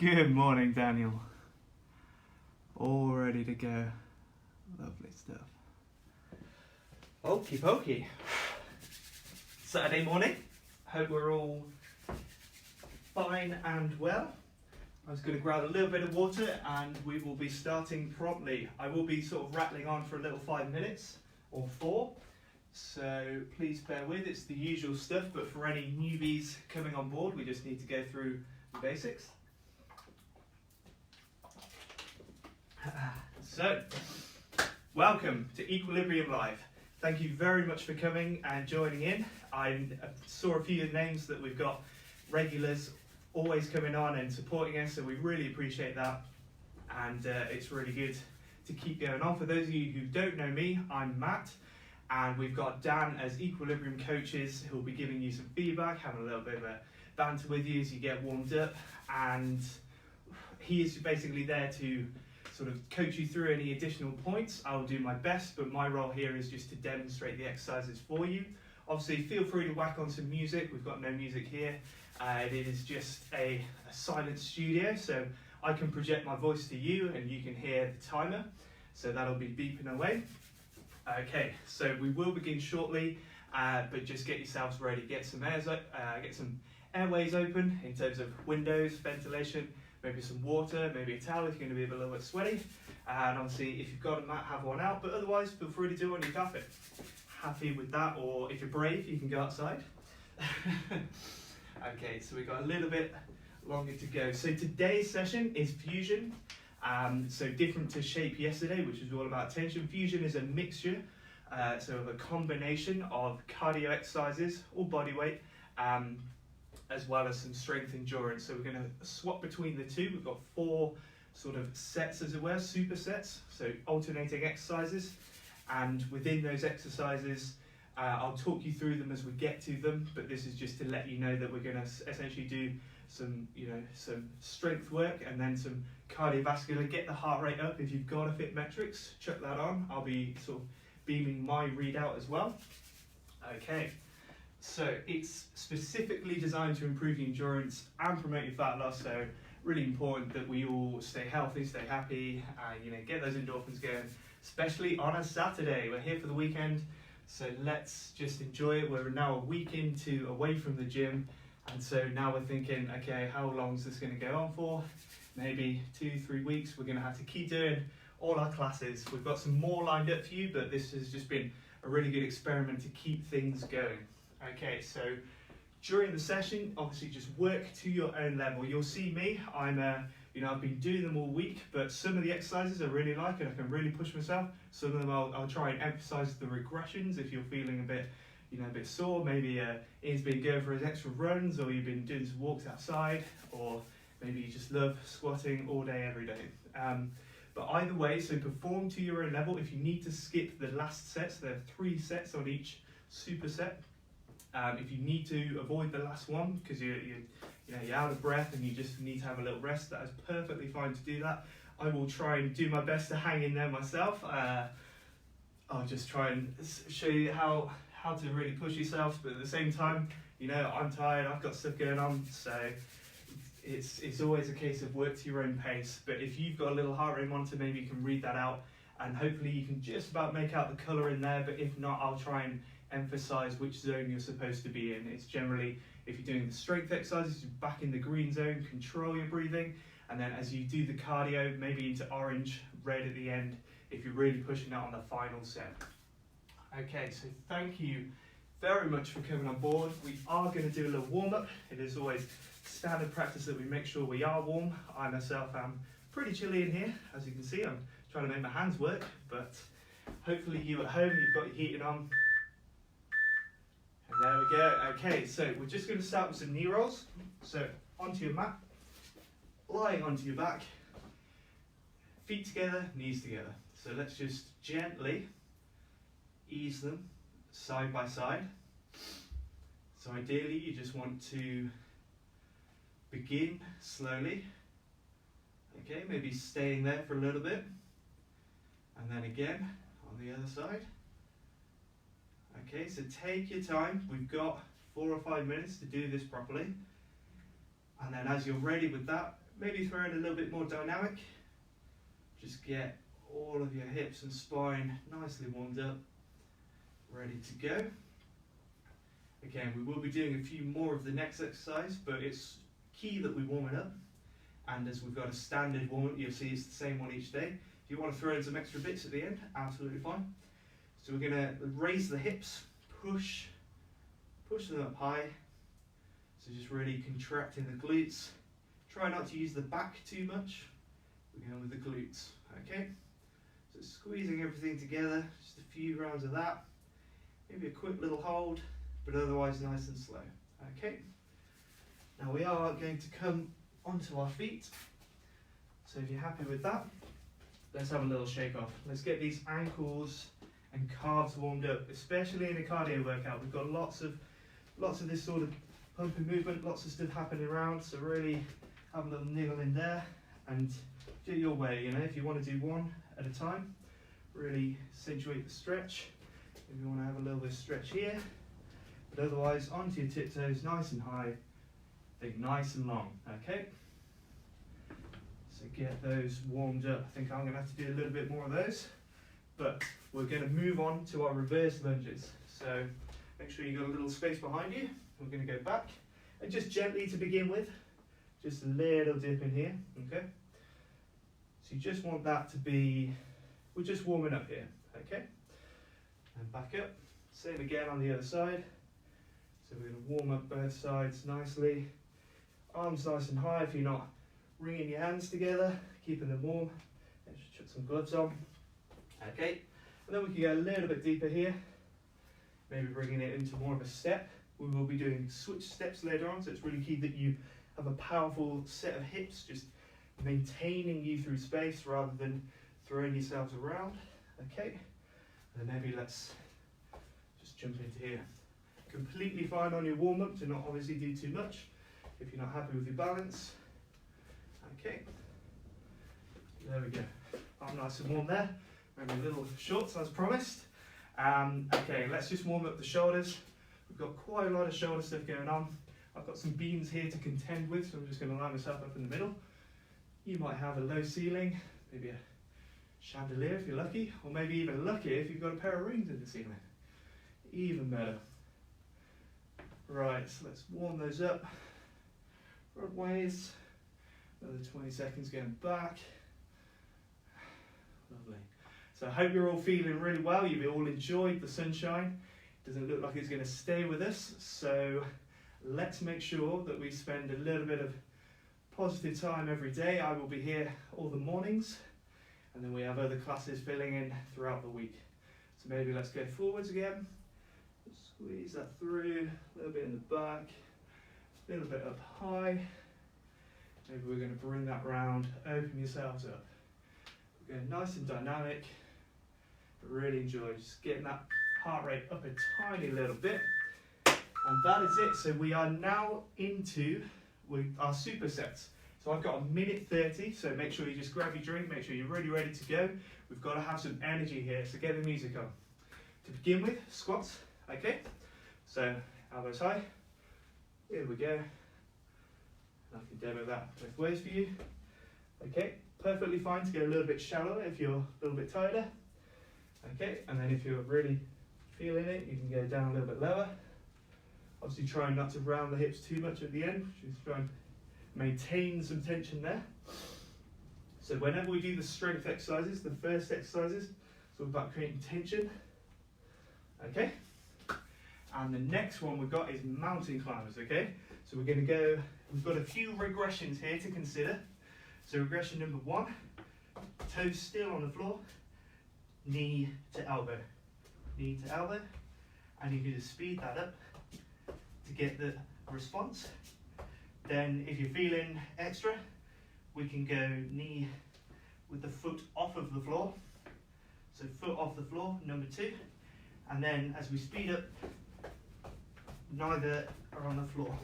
Good morning, Daniel. All ready to go. Lovely stuff. Okie pokey. Saturday morning. Hope we're all fine and well. I was going to grab a little bit of water and we will be starting promptly. I will be sort of rattling on for a little 5 minutes or 4. So please bear with. It's the usual stuff, but for any newbies coming on board, we just need to go through the basics. So, welcome to Equilibrium Live. Thank you very much for coming and joining in. I saw a few names that we've got regulars always coming on and supporting us, so we really appreciate that. And it's really good to keep going on. For those of you who don't know me, I'm Matt, and we've got Dan as Equilibrium coaches who'll be giving you some feedback, having a little bit of a banter with you as you get warmed up, and he is basically there to sort of coach you through any additional points. I'll do my best, but my role here is just to demonstrate the exercises for you. Obviously, feel free to whack on some music. We've got no music here. It is just a silent studio, so I can project my voice to you and you can hear the timer. So that'll be beeping away. Okay, so we will begin shortly, but just get yourselves ready. Get some airways open in terms of windows, ventilation, maybe some water, maybe a towel if you're going to be a little bit sweaty. And obviously, if you've got a mat, have one out. But otherwise, feel free to do it on your carpet. Happy with that, or if you're brave, you can go outside. Okay, so we've got a little bit longer to go. So today's session is fusion. So different to shape yesterday, which was all about tension. Fusion is a mixture, so of a combination of cardio exercises, all body weight, as well as some strength endurance. So we're going to swap between the two. We've got 4 sort of sets, as it were, supersets, so alternating exercises. And within those exercises, I'll talk you through them as we get to them, but this is just to let you know that we're going to essentially do some strength work and then some cardiovascular. Get the heart rate up. If you've got a fit metrics, chuck that on. I'll be sort of beaming my readout as well. Okay. So it's specifically designed to improve your endurance and promote your fat loss. So really important that we all stay healthy, stay happy, and get those endorphins going, especially on a Saturday. We're here for the weekend, so let's just enjoy it. We're now a week away from the gym, and so now we're thinking, okay, how long is this going to go on for? Maybe 2-3 weeks. We're going to have to keep doing all our classes. We've got some more lined up for you, but this has just been a really good experiment to keep things going. Okay, so during the session, obviously just work to your own level. You'll see me, I've been doing them all week, but some of the exercises I really like and I can really push myself. Some of them I'll try and emphasize the regressions if you're feeling a bit sore. Maybe Ian's been going for his extra runs, or you've been doing some walks outside, or maybe you just love squatting all day, every day. But either way, so perform to your own level. If you need to skip the last sets, there are 3 sets on each superset. If you need to avoid the last one because you're out of breath and you just need to have a little rest, that is perfectly fine to do that. I will try and do my best to hang in there myself. I'll just try and show you how to really push yourself, but at the same time, I'm tired, I've got stuff going on, so it's always a case of work to your own pace. But if you've got a little heart rate monitor, maybe you can read that out, and hopefully you can just about make out the colour in there. But if not, I'll try and emphasize which zone you're supposed to be in. It's generally, if you're doing the strength exercises, you're back in the green zone, control your breathing, and then as you do the cardio, maybe into orange, red at the end, if you're really pushing it on the final set. Okay, so thank you very much for coming on board. We are going to do a little warm-up. It is always standard practice that we make sure we are warm. I myself am pretty chilly in here. As you can see, I'm trying to make my hands work, but hopefully you at home, you've got your heating on. And there we go. Okay, so we're just going to start with some knee rolls. So onto your mat, lying onto your back, feet together, knees together. So let's just gently ease them side by side. So ideally you just want to begin slowly. Okay, maybe staying there for a little bit. And then again on the other side. Okay, so take your time. We've got 4 or 5 minutes to do this properly. And then as you're ready with that, maybe throw in a little bit more dynamic. Just get all of your hips and spine nicely warmed up, ready to go. Again, we will be doing a few more of the next exercise, but it's key that we warm it up. And as we've got a standard warm-up, you'll see it's the same one each day. If you want to throw in some extra bits at the end, absolutely fine. So we're going to raise the hips, push them up high. So just really contracting the glutes. Try not to use the back too much. We're going with the glutes, okay? So squeezing everything together, just a few rounds of that. Maybe a quick little hold, but otherwise nice and slow, okay? Now we are going to come onto our feet. So if you're happy with that, let's have a little shake off. Let's get these ankles and calves warmed up, especially in a cardio workout. We've got lots of this sort of pumping movement, lots of stuff happening around, so really have a little niggle in there and do it your way, you know. If you want to do one at a time, really accentuate the stretch. If you want to have a little bit of stretch here, but otherwise onto your tiptoes, nice and high, think nice and long, okay? So get those warmed up. I think I'm going to have to do a little bit more of those, but we're going to move on to our reverse lunges. So make sure you've got a little space behind you. We're going to go back, and just gently to begin with, just a little dip in here, okay? So you just want that to be, we're just warming up here, okay? And back up, same again on the other side. So we're going to warm up both sides nicely. Arms nice and high if you're not wringing your hands together, keeping them warm. Let's just chuck some gloves on. Okay, and then we can go a little bit deeper here, maybe bringing it into more of a step. We will be doing switch steps later on, so it's really key that you have a powerful set of hips, just maintaining you through space rather than throwing yourselves around. Okay, and then maybe let's just jump into here. Completely fine on your warm-up to not obviously do too much if you're not happy with your balance. Okay, there we go. I'm nice and warm there. Maybe a little shorts as promised. Okay, let's just warm up the shoulders. We've got quite a lot of shoulder stuff going on. I've got some beams here to contend with, so I'm just going to line myself up in the middle. You might have a low ceiling, maybe a chandelier if you're lucky, or maybe even luckier if you've got a pair of rings in the ceiling. Even better. Right, so let's warm those up. Front ways, another 20 seconds going back. Lovely. So I hope you're all feeling really well. You've all enjoyed the sunshine. Doesn't look like it's going to stay with us, so let's make sure that we spend a little bit of positive time every day. I will be here all the mornings, and then we have other classes filling in throughout the week. So maybe let's go forwards again. Squeeze that through, a little bit in the back, a little bit up high. Maybe we're going to bring that round, open yourselves up. We're going nice and dynamic, but really enjoy just getting that heart rate up a tiny little bit. And that is it. So we are now into our supersets. So I've got a minute 30, so make sure you just grab your drink, make sure you're really ready to go. We've got to have some energy here, so get the music on. To begin with, squats. Okay, so elbows high, here we go. I can demo that both ways for you. Okay, perfectly fine to go a little bit shallower if you're a little bit tighter. Okay, and then if you're really feeling it, you can go down a little bit lower. Obviously trying not to round the hips too much at the end, just try and maintain some tension there. So whenever we do the strength exercises, the first exercises, it's all about creating tension. Okay. And the next one we've got is mountain climbers, okay? So we're going to go, we've got a few regressions here to consider. So regression number 1, toes still on the floor, knee to elbow, and you can just speed that up to get the response. Then if you're feeling extra, we can go knee with the foot off of the floor. So foot off the floor, number 2. And then as we speed up, neither are on the floor.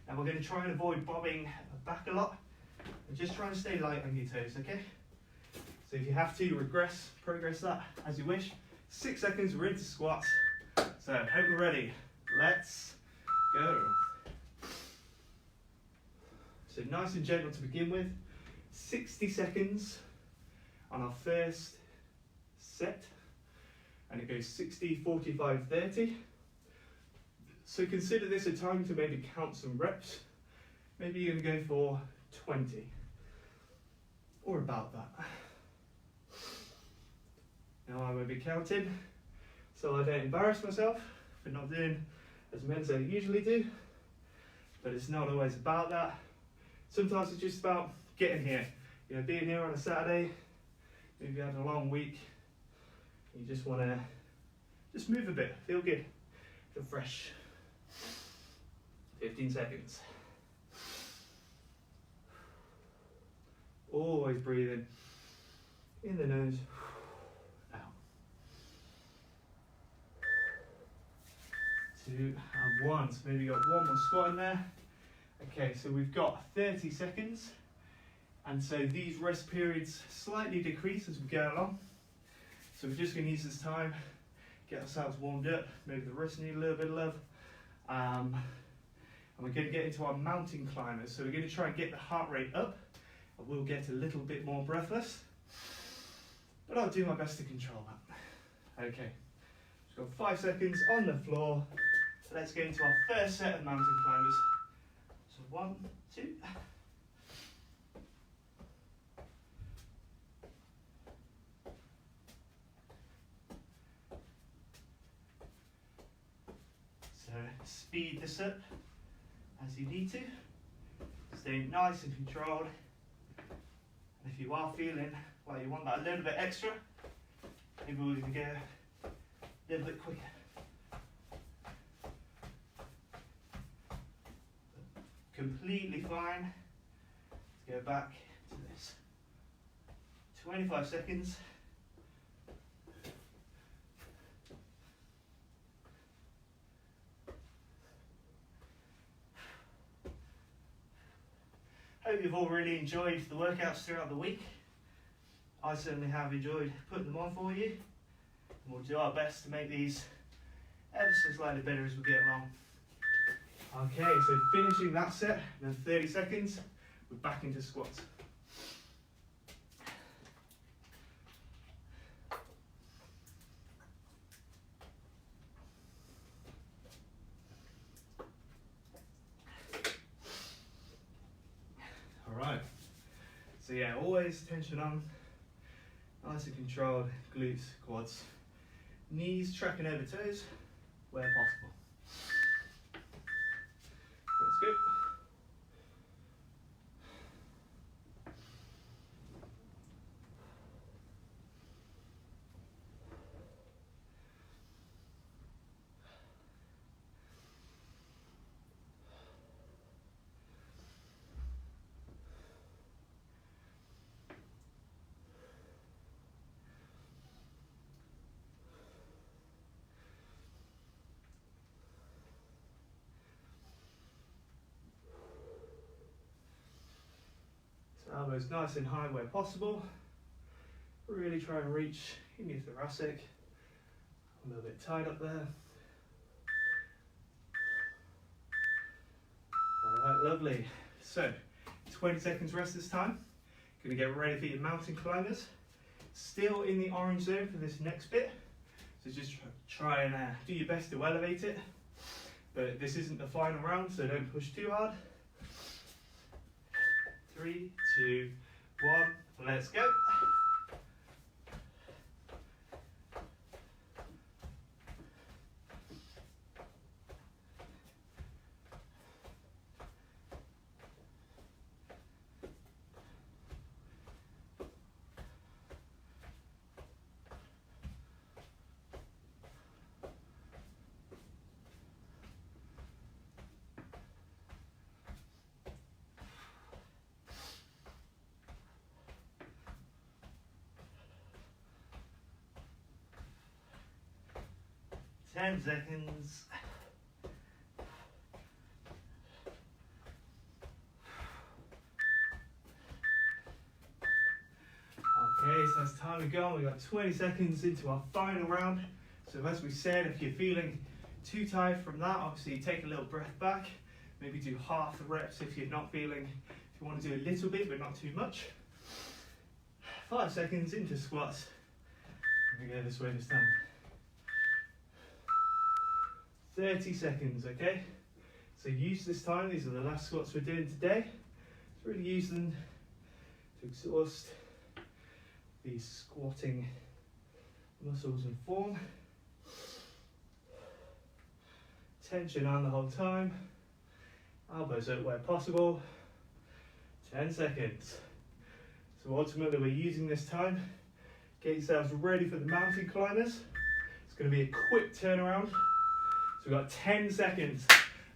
Now we're going to try and avoid bobbing back a lot and just try and stay light on your toes, okay? So if you have to progress that as you wish. 6 seconds, we're into squats. So hope we're ready. Let's go. So nice and gentle to begin with. 60 seconds on our first set, and it goes 60, 45, 30. So consider this a time to maybe count some reps. Maybe you're going to go for 20 or about that. Now I won't be counting, so I don't embarrass myself for not doing as many as I usually do, but it's not always about that. Sometimes it's just about getting here. You know, being here on a Saturday, maybe you had a long week, you just want to just move a bit, feel good, feel fresh. 15 seconds. Always breathing in the nose, out. 2 and 1. So maybe you got one more squat in there. Okay, so we've got 30 seconds, and so these rest periods slightly decrease as we go along. So we're just going to use this time, get ourselves warmed up. Maybe the wrists need a little bit of love. And we're going to get into our mountain climbers. So we're going to try and get the heart rate up. I will get a little bit more breathless, but I'll do my best to control that. Okay, we've got 5 seconds on the floor. Let's get into our first set of mountain climbers. So 1, 2. So speed this up as you need to. Stay nice and controlled. And if you are feeling like you want that a little bit extra, maybe we can go a little bit quicker. Completely fine. Let's go back to this. 25 seconds. Hope you've all really enjoyed the workouts throughout the week. I certainly have enjoyed putting them on for you. And we'll do our best to make these ever so slightly better as we get along. Okay, so finishing that set, then 30 seconds, we're back into squats. Alright, so yeah, always tension on, nice and controlled, glutes, quads, knees tracking over toes where possible. Let's go. Elbows nice and high where possible. Really try and reach in your thoracic. A little bit tight up there. Alright, lovely. So, 20 seconds rest this time. Gonna get ready for your mountain climbers. Still in the orange zone for this next bit. So just try and do your best to elevate it. But this isn't the final round, so don't push too hard. 3, 2, 1, let's go. Ten seconds. Okay, so it's time to go. We've got 20 seconds into our final round. So as we said, if you're feeling too tired from that, obviously take a little breath back. Maybe do half the reps if you're not feeling If you want to do a little bit but not too much. 5 seconds into squats. Let me go this way this time. 30 seconds, okay? So use this time, these are the last squats we're doing today. So really use them to exhaust these squatting muscles and form. Tension on the whole time. Elbows up where possible. 10 seconds. So ultimately we're using this time. Get yourselves ready for the mountain climbers. It's going to be a quick turnaround. So we've got 10 seconds.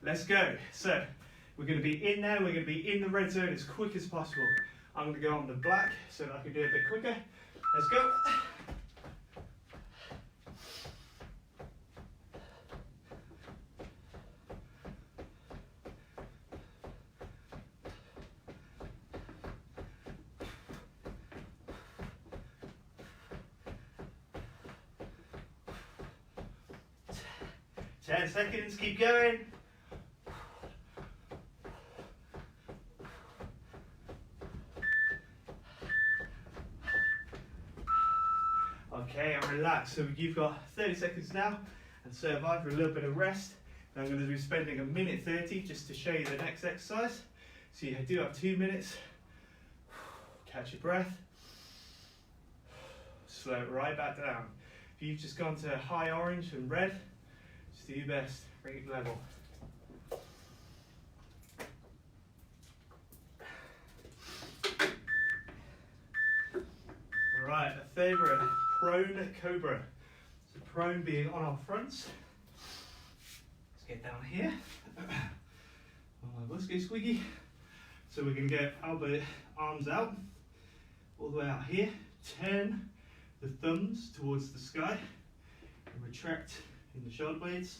Let's go. So we're going to be in there. We're going to be in the red zone as quick as possible. I'm going to go on the black so that I can do it a bit quicker. Let's go. Ten seconds, keep going. Okay, and relax. So you've got 30 seconds now and survive for a little bit of rest. And I'm going to be spending a minute 30 just to show you the next exercise. So you do have 2 minutes. Catch your breath. Slow it right back down. If you've just gone to high orange and red, just do your best. Bring it level. Alright, a favourite, prone cobra. So prone being on our fronts. Let's get down here. Oh, my bus goes squeaky. So we're going to go elbow, arms out, all the way out here. Turn the thumbs towards the sky and retract in the shoulder blades.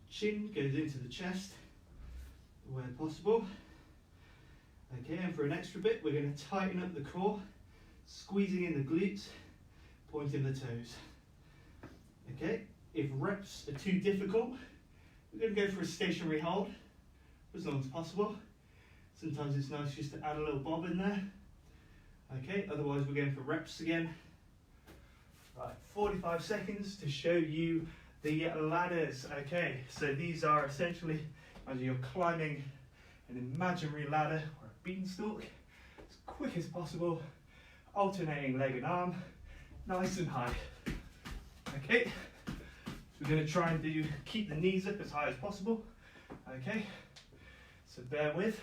Chin goes into the chest where possible. Okay, and for an extra bit, we're going to tighten up the core, squeezing in the glutes, pointing the toes. Okay, if reps are too difficult, we're going to go for a stationary hold for as long as possible. Sometimes it's nice just to add a little bob in there. Okay, otherwise we're going for reps again. Right, 45 seconds to show you the ladders. Okay, so these are essentially as you're climbing an imaginary ladder or a beanstalk as quick as possible, alternating leg and arm, nice and high. Okay, so we're going to try and keep the knees up as high as possible. Okay, so bear with.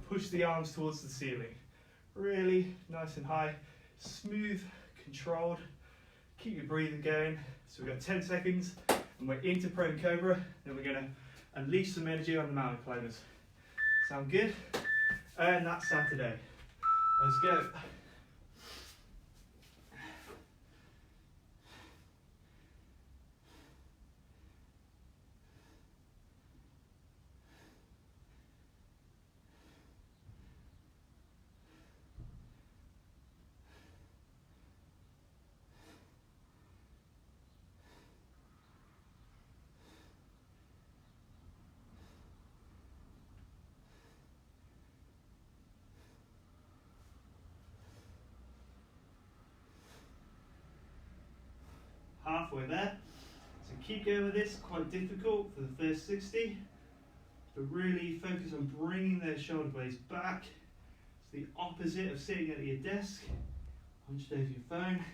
Push the arms towards the ceiling. Really nice and high, smooth, controlled. Keep your breathing going. So we've got 10 seconds and we're into prone cobra. Then we're going to unleash some energy on the mountain climbers. Sound good? And that's Saturday. Let's go. Halfway there. So keep going with this, quite difficult for the first 60, but really focus on bringing those shoulder blades back. It's the opposite of sitting at your desk, hunched over your phone,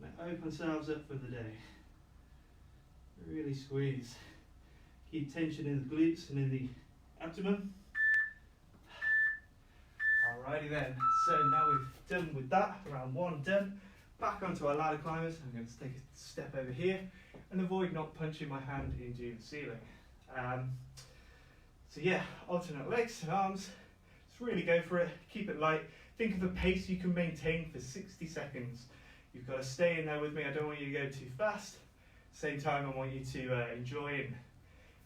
and open ourselves up for the day. Really squeeze. Keep tension in the glutes and in the abdomen. Alrighty then, so now we've done with that, round one done. Back onto our ladder climbers. I'm going to take a step over here and avoid not punching my hand into the ceiling. So yeah, alternate legs and arms. Just really go for it. Keep it light. Think of a pace you can maintain for 60 seconds. You've got to stay in there with me. I don't want you to go too fast. Same time, I want you to enjoy and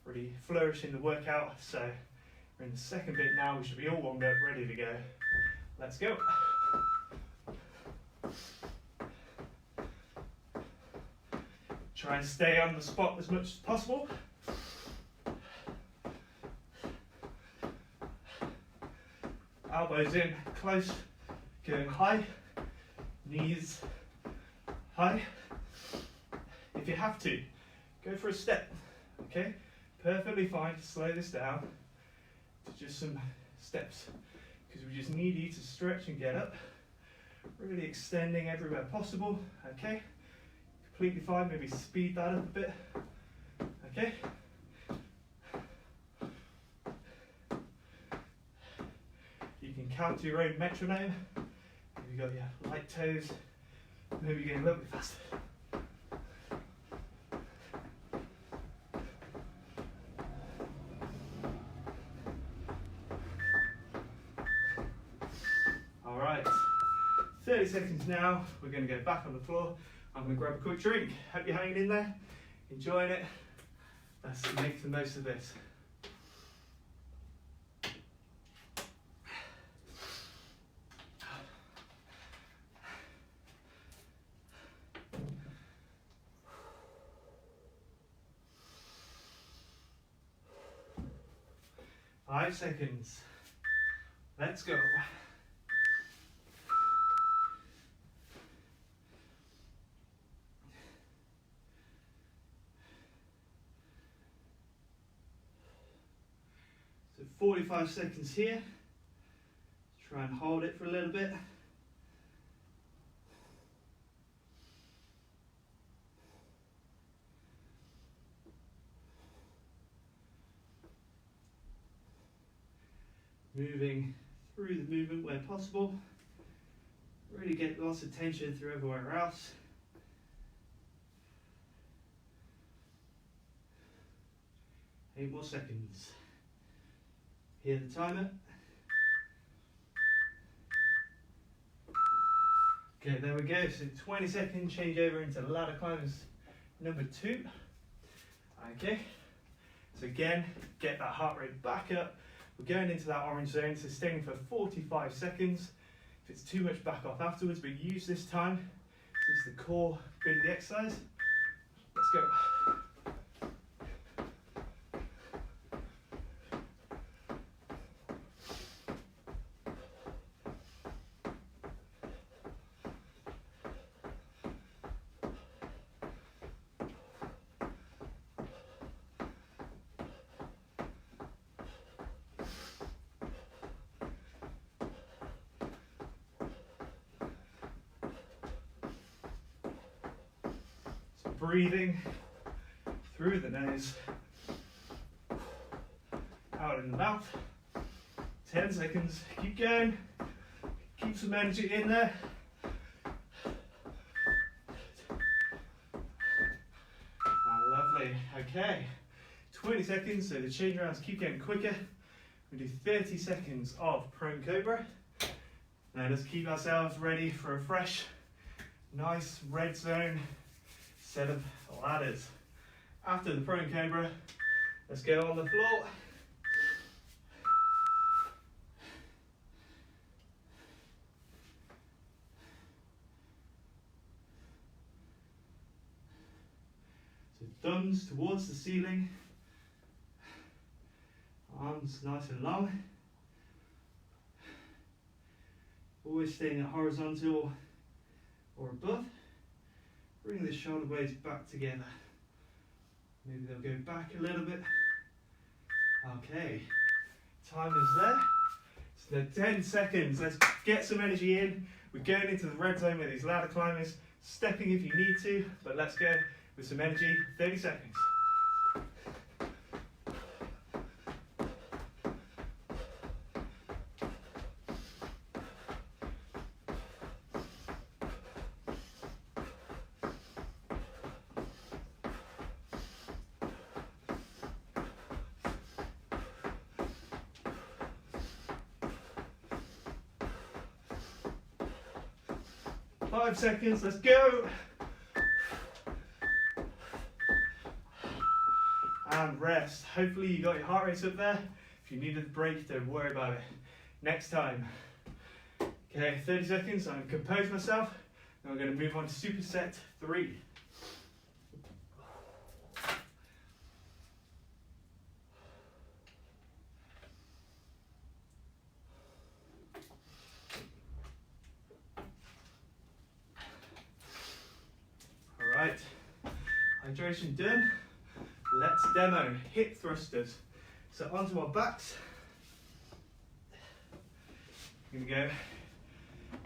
really flourish in the workout. So we're in the second bit now. We should be all warmed up, ready to go. Let's go. Try and stay on the spot as much as possible. elbows in, close, going high, knees high. If you have to, go for a step, okay? Perfectly fine to slow this down to just some steps, because we just need you to stretch and get up, really extending everywhere possible, okay? Completely fine, maybe speed that up a bit, okay? You can count to your own metronome. If you've got your light toes, maybe going a little bit faster. All right, 30 seconds now. We're going to go back on the floor. I'm going to grab a quick drink. Hope you're hanging in there, enjoying it. Let's make the most of this. Five seconds. Let's go. So 45 seconds here. Try and hold it for a little bit. Moving through the movement where possible. Really get lots of tension through everywhere else. Eight more seconds. Hear the timer. Okay, there we go. So 20 seconds, change over into ladder climbers number 2. Okay, so again, get that heart rate back up. We're going into that orange zone, sustaining for 45 seconds. If it's too much, back off afterwards, but use this time since the core bit of the exercise. Let's go. Breathing through the nose, out in the mouth. 10 seconds, keep going, keep some energy in there. Lovely, okay. 20 seconds, so the change rounds keep getting quicker. We do 30 seconds of prone cobra. Now let's keep ourselves ready for a fresh, nice red zone set of ladders. After the prone cobra, let's get on the floor. So thumbs towards the ceiling, arms nice and long. Always staying at horizontal or above. Bring the shoulder blades back together. Maybe they'll go back a little bit. Okay, time is there. So the 10 seconds, let's get some energy in. We're going into the red zone with these ladder climbers, stepping if you need to, but let's go with some energy, 30 seconds. 5 seconds, let's go. And rest. Hopefully you got your heart rate up there. If you needed a break, don't worry about it. Next time. Okay, 30 seconds, I'm going to compose myself. Then we're going to move on to superset 3. Hydration done. Let's demo hip thrusters. So onto our backs. We're going to go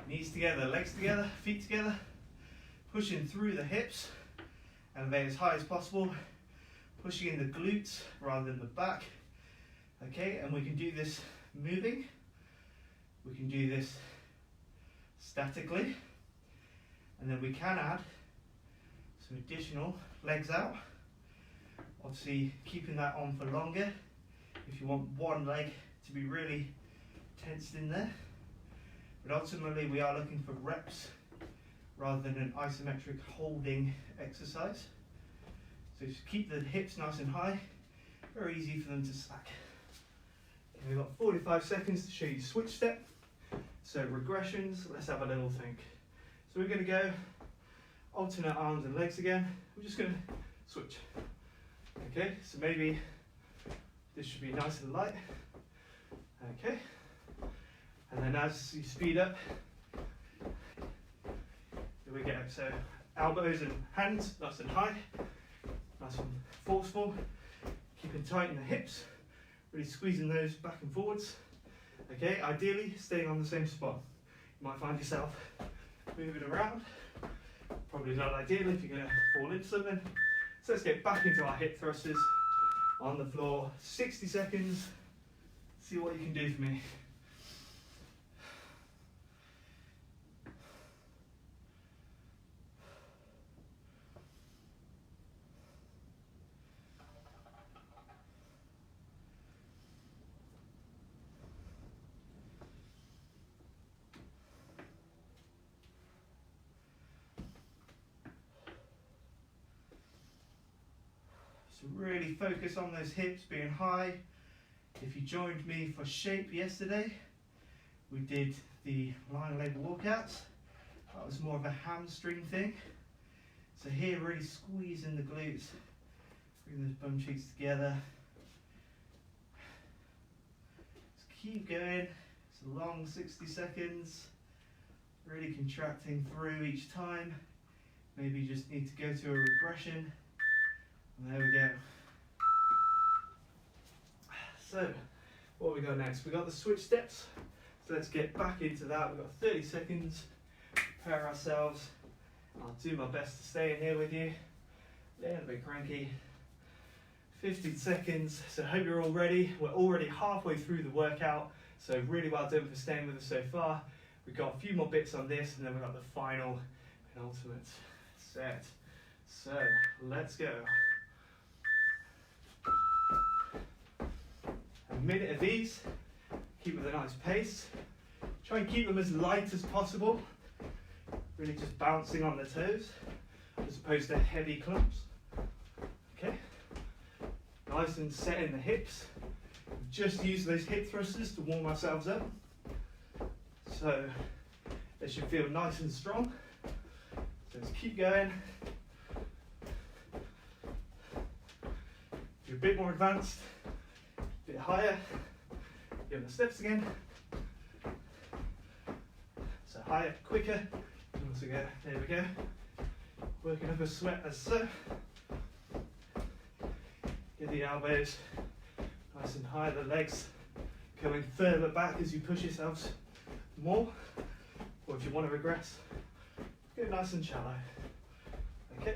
knees together, legs together, feet together, pushing through the hips, elevate as high as possible, pushing in the glutes rather than the back. Okay, and we can do this moving, we can do this statically, and then we can add some additional legs out. Obviously keeping that on for longer if you want one leg to be really tensed in there. But ultimately we are looking for reps rather than an isometric holding exercise. So just keep the hips nice and high, very easy for them to slack. Okay, we've got 45 seconds to show you switch step. So regressions, let's have a little think. So we're going to go alternate arms and legs again. We're just going to switch. Okay, so maybe this should be nice and light. Okay, and then as you speed up, here we go. So elbows and hands nice and high, nice and forceful, keeping tight in the hips, really squeezing those back and forwards. Okay, ideally staying on the same spot. You might find yourself moving around. Probably not ideal if you're going to fall into something. So let's get back into our hip thrusters on the floor. 60 seconds. See what you can do for me. So really focus on those hips being high. If you joined me for shape yesterday, we did the line leg walkouts. That was more of a hamstring thing. So here, really squeezing the glutes, bring those bum cheeks together. Just keep going. It's a long 60 seconds. Really contracting through each time. Maybe you just need to go to a regression. And there we go. So, what have we got next? We got the switch steps. So let's get back into that. We've got 30 seconds. Prepare ourselves. I'll do my best to stay in here with you. A little bit cranky. 15 seconds. So I hope you're all ready. We're already halfway through the workout. So really well done for staying with us so far. We've got a few more bits on this, and then we've got the final penultimate set. So let's go. A minute of these, keep with a nice pace. Try and keep them as light as possible. Really just bouncing on the toes, as opposed to heavy clumps. Okay, nice and set in the hips. Just use those hip thrusters to warm ourselves up. So they should feel nice and strong. So let's keep going. If you're a bit more advanced, a bit higher, give the steps again. So higher, quicker. Once again, there we go. Working up a sweat as so. Get the elbows nice and high, the legs coming further back as you push yourselves more. Or if you want to regress, go nice and shallow. Okay.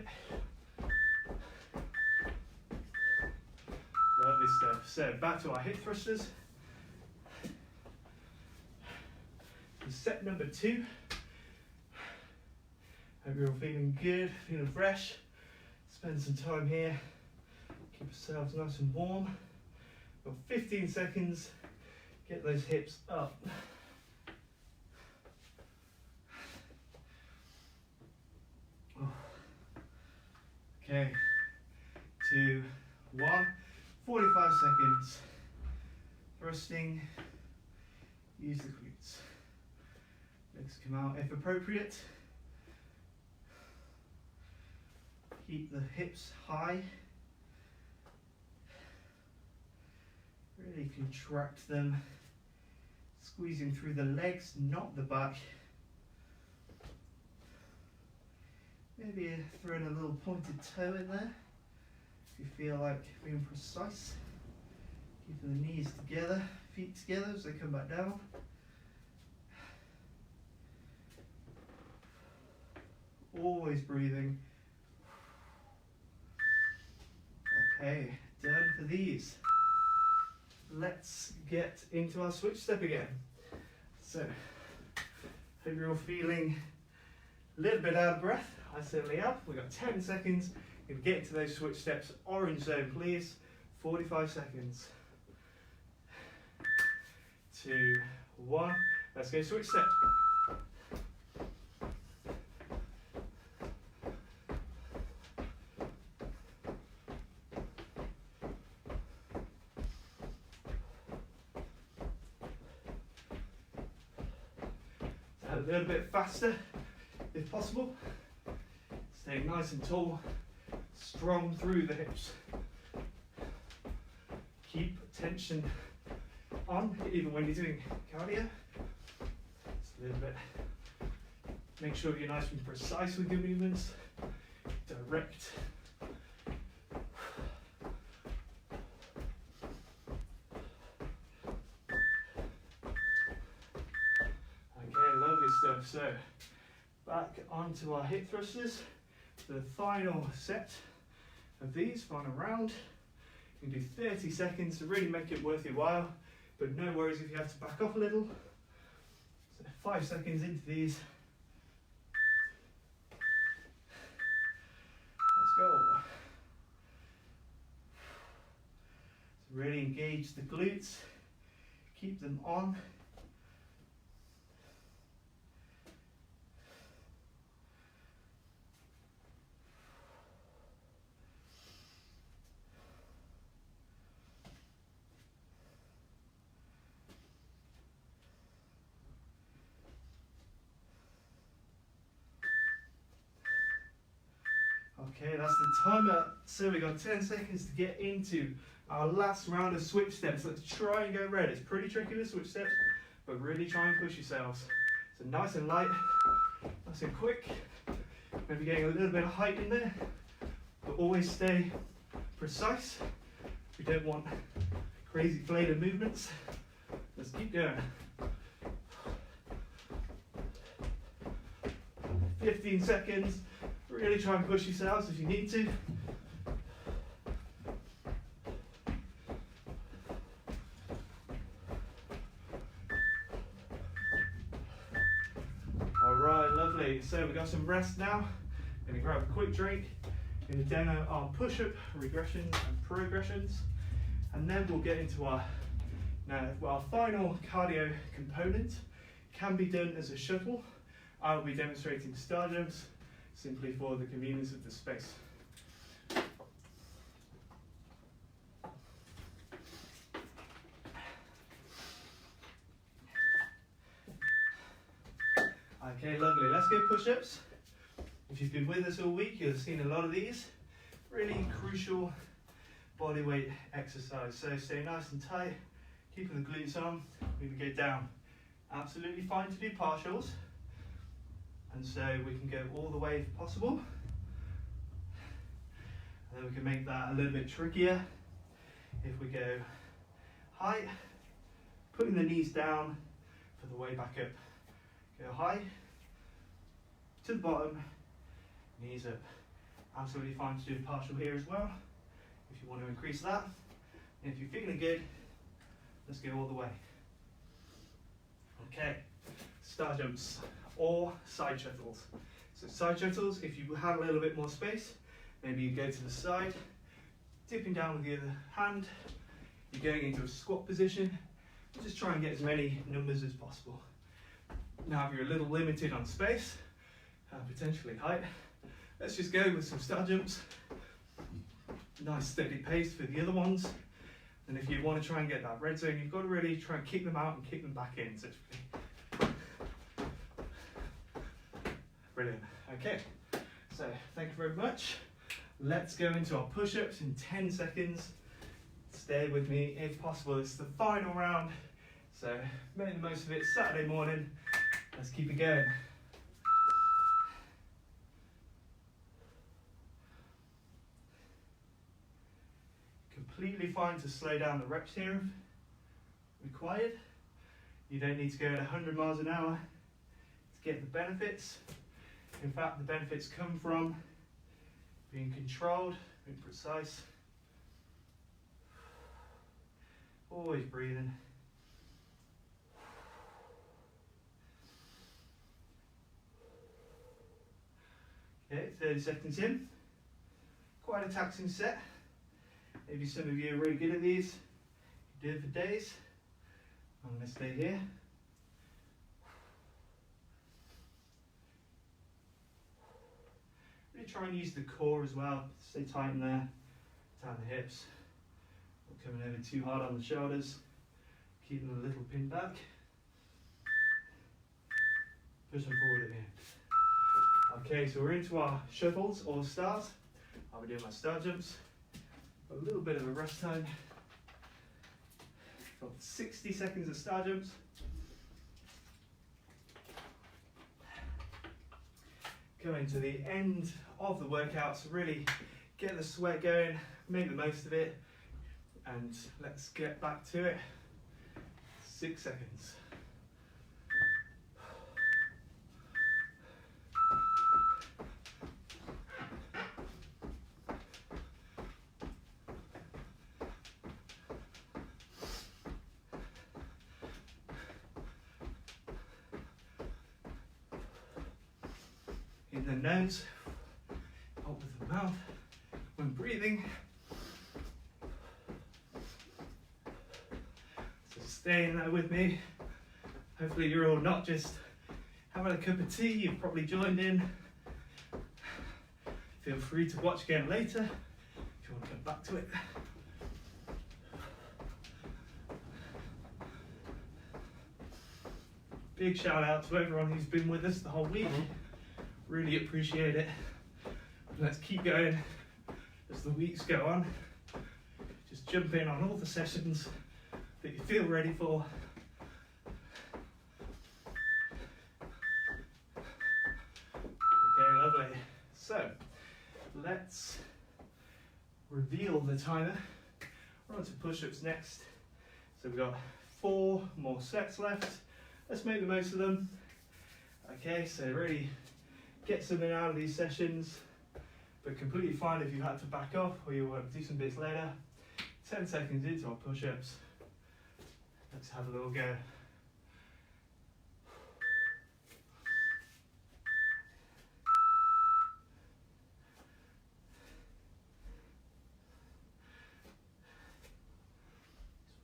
Lovely stuff. So back to our hip thrusters. Set number 2. Hope you're all feeling good, feeling fresh. Spend some time here. Keep yourselves nice and warm. Got 15 seconds. Get those hips up. Okay. 2, 1. 45 seconds. Thrusting. Use the glutes. Legs come out if appropriate. Keep the hips high. Really contract them. Squeezing through the legs, not the back. Maybe throw in a little pointed toe in there if you feel like being precise. Keeping the knees together, feet together as they come back down. Always breathing. Okay, done for these. Let's get into our switch step again. So, hope you're all feeling a little bit out of breath. I certainly have. We've got 10 seconds. If you get into those switch steps, orange zone please. 45 seconds. 2, 1. Let's go switch step. A little bit faster if possible. Stay nice and tall, strong through the hips. Keep tension on even when you're doing cardio. Just a little bit. Make sure you're nice and precise with your movements. Direct. Stuff. So back onto our hip thrusters, the final set of these, final round. You can do 30 seconds to really make it worth your while, but no worries if you have to back off a little. So 5 seconds into these. Let's go. So really engage the glutes, keep them on. Okay, that's the timer. So we've got 10 seconds to get into our last round of switch steps. Let's try and go red. It's pretty tricky with switch steps, but really try and push yourselves. So nice and light, nice and quick. Maybe getting a little bit of height in there, but always stay precise. We don't want crazy flated movements. Let's keep going. 15 seconds. Really try and push yourselves if you need to. Alright, lovely. So we've got some rest now. Gonna grab a quick drink. Gonna demo our push-up regressions and progressions. And then we'll get into our final cardio component. Can be done as a shuttle. I'll be demonstrating star jumps, simply for the convenience of the space. Okay, lovely. Let's go push-ups. If you've been with us all week, you'll have seen a lot of these. Really crucial body weight exercise. So stay nice and tight, keeping the glutes on. We can go down. Absolutely fine to do partials. And so we can go all the way if possible. And then we can make that a little bit trickier if we go high, putting the knees down for the way back up. Go high, to the bottom, knees up. Absolutely fine to do the partial here as well, if you want to increase that. And if you're feeling good, let's go all the way. Okay, star jumps or side shuttles. So side shuttles, if you have a little bit more space, maybe you go to the side, dipping down with the other hand, you're going into a squat position, just try and get as many numbers as possible. Now if you're a little limited on space, potentially height, let's just go with some star jumps. Nice steady pace for the other ones. And if you want to try and get that red zone, you've got to really try and kick them out and kick them back in. So it's brilliant. Okay, so thank you very much. Let's go into our push-ups in 10 seconds. Stay with me if possible. It's the final round, so make the most of it. Saturday morning. Let's keep it going. completely fine to slow down the reps here if required. You don't need to go at 100 miles an hour to get the benefits. In fact, the benefits come from being controlled, being precise. Always breathing. Okay, 30 seconds in. Quite a taxing set. Maybe some of you are really good at these. You do it for days. I'm going to stay here. Really try and use the core as well. Stay tight in there. Down the hips. Not coming over too hard on the shoulders. Keeping a little pin back. Push them forward at the end. Okay, so we're into our shuffles or stars. I'll be doing my star jumps. A little bit of a rest time. Got 60 seconds of star jumps. Coming to the end of the workout, so really get the sweat going, make the most of it, and let's get back to it. 6 seconds. In the nose, out with the mouth when breathing. So stay in there with me. Hopefully you're all not just having a cup of tea, you've probably joined in. Feel free to watch again later if you want to come back to it. Big shout out to everyone who's been with us the whole week. Really appreciate it. Let's keep going as the weeks go on. Just jump in on all the sessions that you feel ready for. Okay, lovely. So let's reveal the timer. We're on to push-ups next. So we've got 4 more sets left. Let's make the most of them. Okay, so really get something out of these sessions, but completely fine if you had to back off or you want to do some bits later. 10 seconds into our push-ups. Let's have a little go.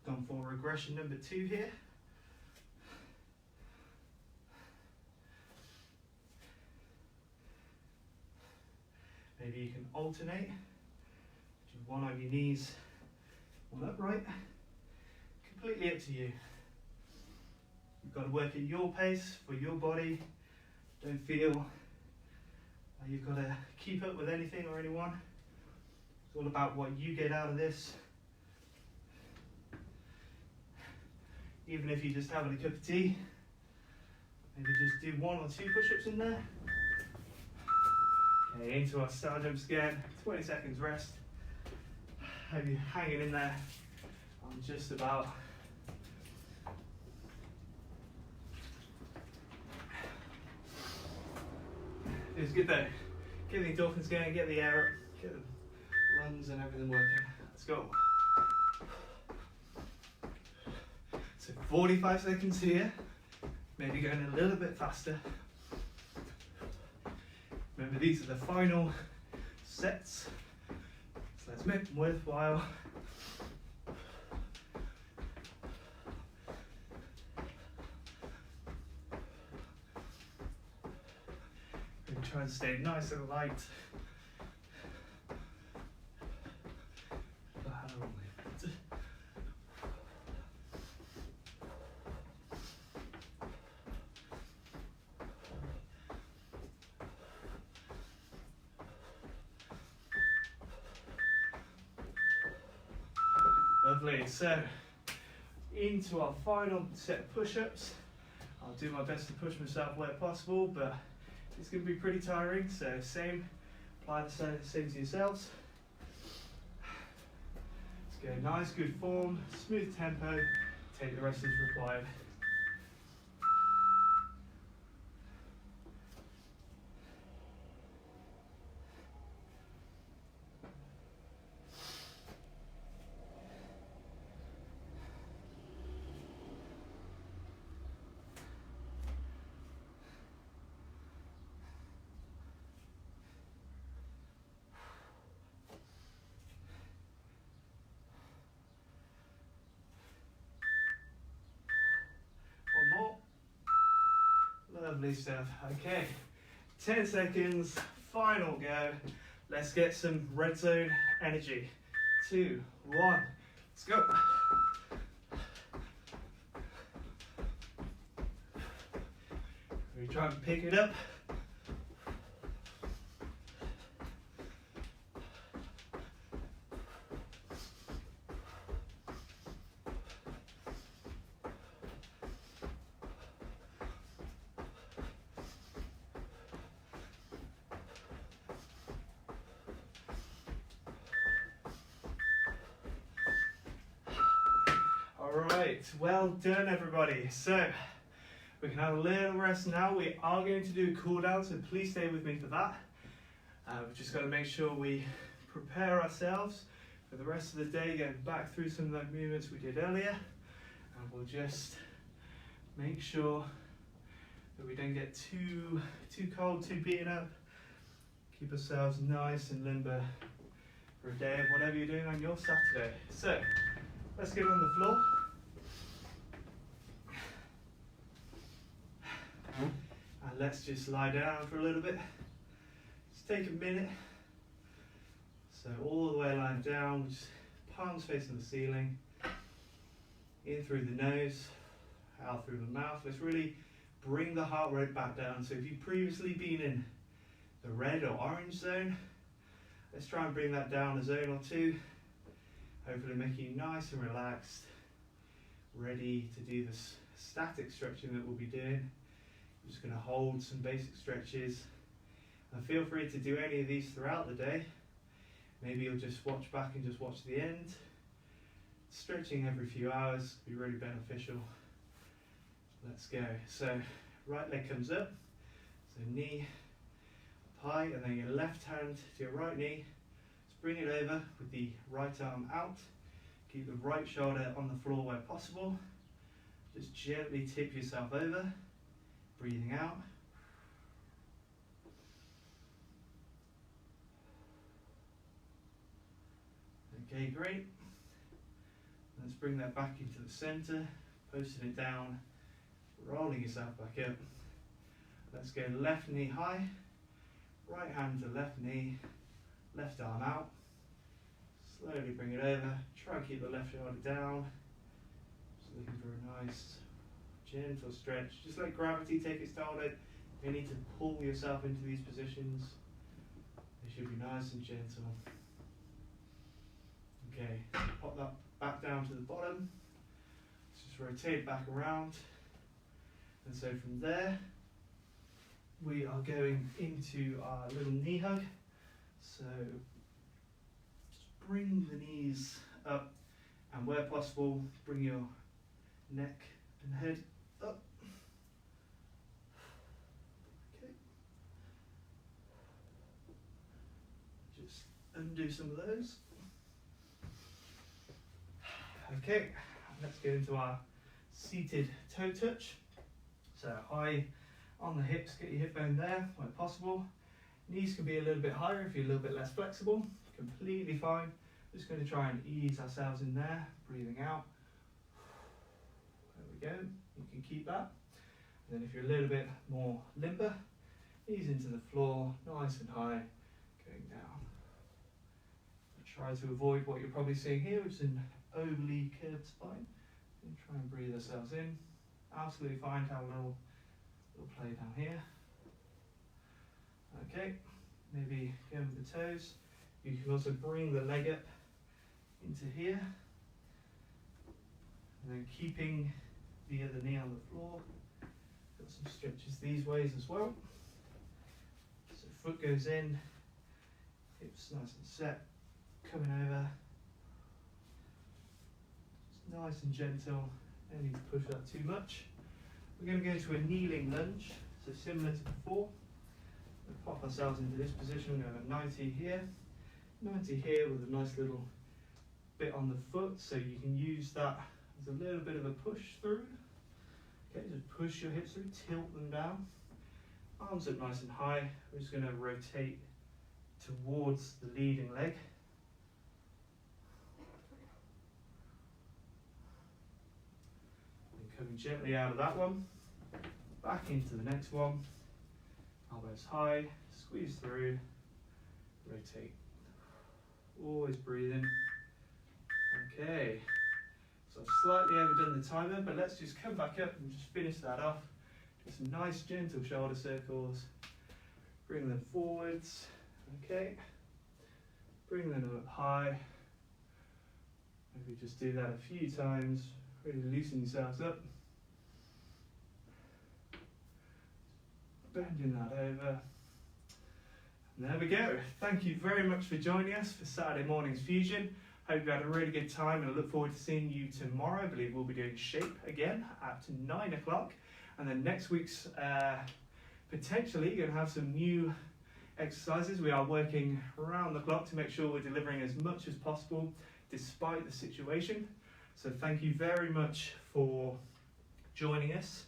So we've gone for regression number 2 here. Maybe you can alternate, do one on your knees, one upright. Completely up to you. You've got to work at your pace for your body. Don't feel like you've got to keep up with anything or anyone. It's all about what you get out of this. Even if you're just having a cup of tea, maybe just do 1 or 2 push-ups in there. Okay, into our star jumps again, 20 seconds rest. Hope you're hanging in there. I'm just about. Feels good though. Get the endorphins going, get the air up, get the lungs and everything working. Let's go. So 45 seconds here, maybe going a little bit faster. Remember, these are the final sets, so let's make them worthwhile. And try and stay nice and light. Lovely, so into our final set of push-ups. I'll do my best to push myself where possible, but it's going to be pretty tiring, so apply the same to yourselves. Let's Let's go, nice, good form, smooth tempo. Take the rest as required. One more. Lovely stuff. Okay, 10 seconds, final go. Let's get some red zone energy. 2, 1, let's go. We try and pick it up. Alright, well done everybody. So, we can have a little rest now. We are going to do a cool down, so please stay with me for that. We've just got to make sure we prepare ourselves for the rest of the day, getting back through some of those movements we did earlier. And we'll just make sure that we don't get too cold, too beaten up. Keep ourselves nice and limber for a day of whatever you're doing on your Saturday. So, let's get on the floor. And let's just lie down for a little bit. Just take a minute. So all the way lying down, just palms facing the ceiling. In through the nose, out through the mouth. Let's really bring the heart rate back down. So if you've previously been in the red or orange zone, let's try and bring that down a zone or two. Hopefully making you nice and relaxed, ready to do this static stretching that we'll be doing. I'm just going to hold some basic stretches, and feel free to do any of these throughout the day. Maybe you'll just watch back and just watch the end. Stretching every few hours can be really beneficial. Let's go. So right leg comes up, so knee up high, and then your left hand to your right knee. Bring it over with the right arm out. Keep the right shoulder on the floor where possible. Just gently tip yourself over. Breathing out. Okay, great. Let's bring that back into the center. Posting it down. Rolling yourself back up. Let's go left knee high. Right hand to left knee. Left arm out. Slowly bring it over. Try and keep the left shoulder down. Just looking for a nice, gentle stretch. Just let gravity take its toll. You need to pull yourself into these positions. They should be nice and gentle. Okay, pop that back down to the bottom. Let's just rotate back around. And so from there, we are going into our little knee hug. So just bring the knees up, and where possible, bring your neck and head up. Okay. Just undo some of those. Okay, let's go into our seated toe touch. So high on the hips, get your hip bone there where possible. Knees can be a little bit higher if you're a little bit less flexible. Completely fine. Just going to try and ease ourselves in there. Breathing out. There we go. You can keep that. And then if you're a little bit more limber, knees into the floor, nice and high, going down. Try to avoid what you're probably seeing here, which is an overly curved spine. And try and breathe ourselves in. Absolutely fine to have a little play down here. Okay, maybe go with the toes. You can also bring the leg up into here. And then keeping the other knee on the floor. Got some stretches these ways as well. So foot goes in, hips nice and set, coming over. Nice and gentle, don't need to push that too much. We're going to go into a kneeling lunge, so similar to before. We'll pop ourselves into this position, we're going to have a 90 here, 90 here with a nice little bit on the foot, so you can use that as a little bit of a push through. Okay, just push your hips through, tilt them down, arms up nice and high. We're just going to rotate towards the leading leg. And coming gently out of that one, back into the next one. Elbows high, squeeze through, rotate. Always breathing. Okay, so I've slightly overdone the timer, but let's just come back up and just finish that off. Just some nice gentle shoulder circles. Bring them forwards. Okay, bring them up high. Maybe just do that a few times. Really loosen yourselves up. Bending that over. And there we go. Thank you very much for joining us for Saturday morning's Fusion. Hope you had a really good time, and I look forward to seeing you tomorrow. I believe we'll be doing shape again at 9 o'clock. And then next week's potentially going to have some new exercises. We are working around the clock to make sure we're delivering as much as possible despite the situation. So thank you very much for joining us.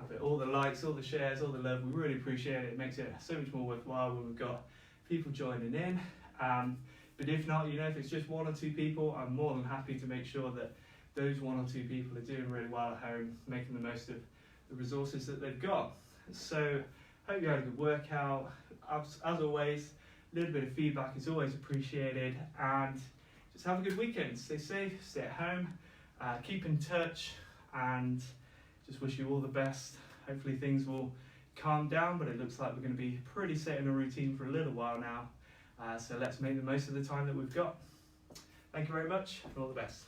For all the likes, all the shares, all the love, we really appreciate it. It makes it so much more worthwhile when we've got people joining in. But if not, you know, if it's just one or two people, I'm more than happy to make sure that those one or two people are doing really well at home, making the most of the resources that they've got. So hope you had a good workout. As always, a little bit of feedback is always appreciated, and just have a good weekend. Stay safe, stay at home, keep in touch, and just wish you all the best. Hopefully things will calm down, but it looks like we're going to be pretty set in a routine for a little while now. So let's make the most of the time that we've got. Thank you very much, and all the best.